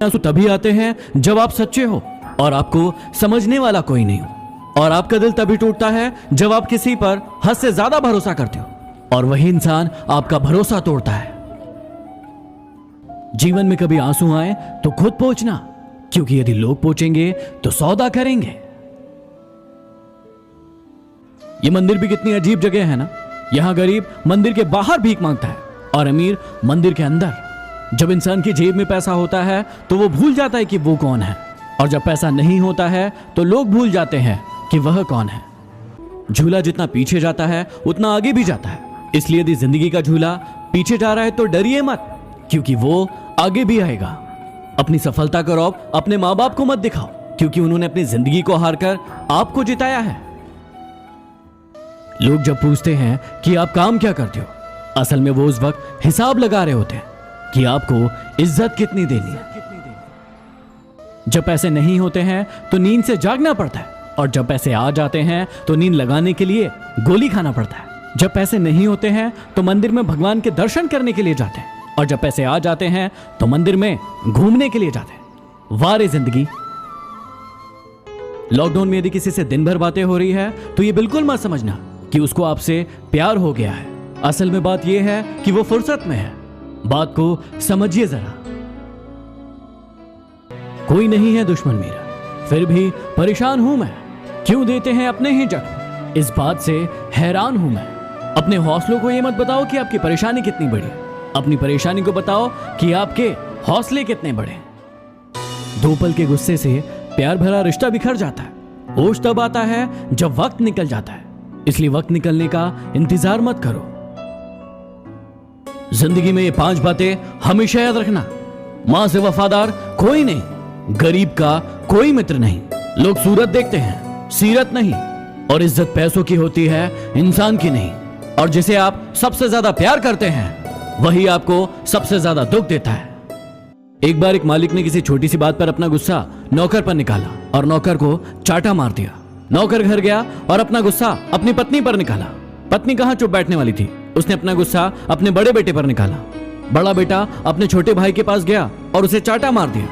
आंसू तभी आते हैं जब आप सच्चे हो और आपको समझने वाला कोई नहीं हो। और आपका दिल तभी टूटता है जब आप किसी पर हद से ज्यादा भरोसा करते हो और वही इंसान आपका भरोसा तोड़ता है। जीवन में कभी आंसू आए तो खुद पोंछना, क्योंकि यदि लोग पोंछेंगे तो सौदा करेंगे। ये मंदिर भी कितनी अजीब जगह है ना। यहां गरीब मंदिर के बाहर भीख मांगता है और अमीर मंदिर के अंदर। जब इंसान की जेब में पैसा होता है तो वो भूल जाता है कि वो कौन है, और जब पैसा नहीं होता है तो लोग भूल जाते हैं कि वह कौन है। झूला जितना पीछे जाता है उतना आगे भी जाता है, इसलिए यदि जिंदगी का झूला पीछे जा रहा है तो डरिए मत, क्योंकि वो आगे भी आएगा। अपनी सफलता का रौब अपने माँ बाप को मत दिखाओ, क्योंकि उन्होंने अपनी जिंदगी को हारकर आपको जिताया है। लोग जब पूछते हैं कि आप काम क्या करते हो, असल में वो उस वक्त हिसाब लगा रहे होते हैं कि आपको इज्जत कितनी देनी है। जब पैसे नहीं होते हैं तो नींद से जागना पड़ता है, और जब पैसे आ जाते हैं तो नींद लगाने के लिए गोली खाना पड़ता है। जब पैसे नहीं होते हैं तो मंदिर में भगवान के दर्शन करने के लिए जाते हैं, और जब पैसे आ जाते हैं तो मंदिर में घूमने के लिए जाते हैं। वारे जिंदगी। लॉकडाउन में यदि किसी से दिन भर बातें हो रही है तो ये बिल्कुल मत समझना कि उसको आपसे प्यार हो गया है। असल में बात यह है कि वो फुर्सत में है। बात को समझिए जरा। कोई नहीं है दुश्मन मेरा, फिर भी परेशान हूं मैं। क्यों देते हैं अपने ही जख्म, इस बात से हैरान हूं मैं। अपने हौसलों को ये मत बताओ कि आपकी परेशानी कितनी बड़ी है, अपनी परेशानी को बताओ कि आपके हौसले कितने बड़े। दो पल के गुस्से से प्यार भरा रिश्ता बिखर जाता है। होश तब आता है जब वक्त निकल जाता है, इसलिए वक्त निकलने का इंतजार मत करो। जिंदगी में ये 5 बातें हमेशा याद रखना। मां से वफादार कोई नहीं, गरीब का कोई मित्र नहीं, लोग सूरत देखते हैं सीरत नहीं, और इज्जत पैसों की होती है इंसान की नहीं। और जिसे आप सबसे ज्यादा प्यार करते हैं वही आपको सबसे ज्यादा दुख देता है। एक बार एक मालिक ने किसी छोटी सी बात पर अपना गुस्सा नौकर पर निकाला और नौकर को चाटा मार दिया। नौकर घर गया और अपना गुस्सा अपनी पत्नी पर निकाला। पत्नी कहां चुप बैठने वाली थी, उसने अपना गुस्सा अपने बड़े बेटे पर निकाला। बड़ा बेटा अपने छोटे भाई के पास गया और उसे चाटा मार दिया।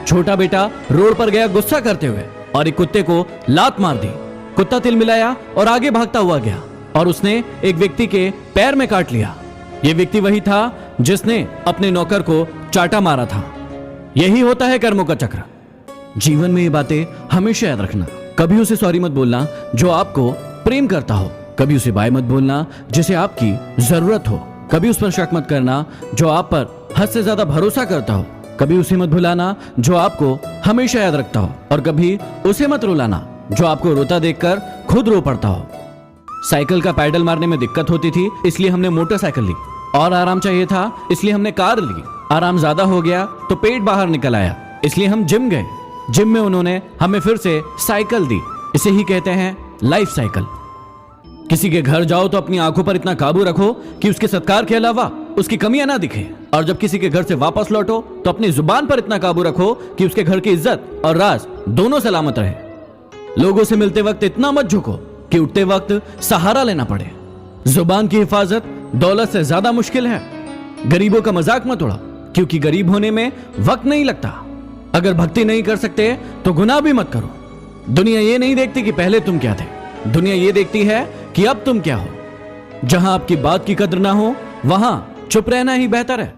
छोटा बेटा रोड पर गया गुस्सा करते हुए और एक कुत्ते को लात मार दी। कुत्ता तिलमिलाया और आगे भागता हुआ गया और उसने एक व्यक्ति के पैर में काट लिया। यह व्यक्ति वही था जिसने अपने नौकर को चाटा मारा था। यही होता है कर्मों का चक्र। जीवन में ये बातें हमेशा याद रखना। कभी उसे सॉरी मत बोलना जो आपको प्रेम करता हो, कभी उसे बाय मत बोलना जिसे आपकी जरूरत हो, कभी उस पर शक मत करना जो आप पर हद से ज्यादा भरोसा करता हो, कभी उसे मत भुलाना जो आपको हमेशा याद रखता हो, और कभी उसे मत रुलाना जो आपको रोता देखकर खुद रो पड़ता हो। साइकिल का पैडल मारने में दिक्कत होती थी, इसलिए हमने मोटरसाइकिल ली, और आराम चाहिए था इसलिए हमने कार ली। आराम ज्यादा हो गया तो पेट बाहर निकल आया, इसलिए हम जिम गए। जिम में उन्होंने हमें फिर से साइकिल दी। इसे ही कहते हैं लाइफ साइकिल। किसी के घर जाओ तो अपनी आंखों पर इतना काबू रखो कि उसके सत्कार के अलावा उसकी कमियां ना दिखे, और जब किसी के घर से वापस लौटो तो अपनी जुबान पर इतना काबू रखो कि उसके घर की इज्जत और राज दोनों सलामत रहे। लोगों से मिलते वक्त इतना मत झुको कि उठते वक्त सहारा लेना पड़े। जुबान की हिफाजत दौलत से ज्यादा मुश्किल है। गरीबों का मजाक मत उड़ाओ, क्योंकि गरीब होने में वक्त नहीं लगता। अगर भक्ति नहीं कर सकते तो गुनाह भी मत करो। दुनिया ये नहीं देखती कि पहले तुम क्या थे, दुनिया ये देखती है कि अब तुम क्या हो। जहां आपकी बात की कद्र ना हो वहां चुप रहना ही बेहतर है।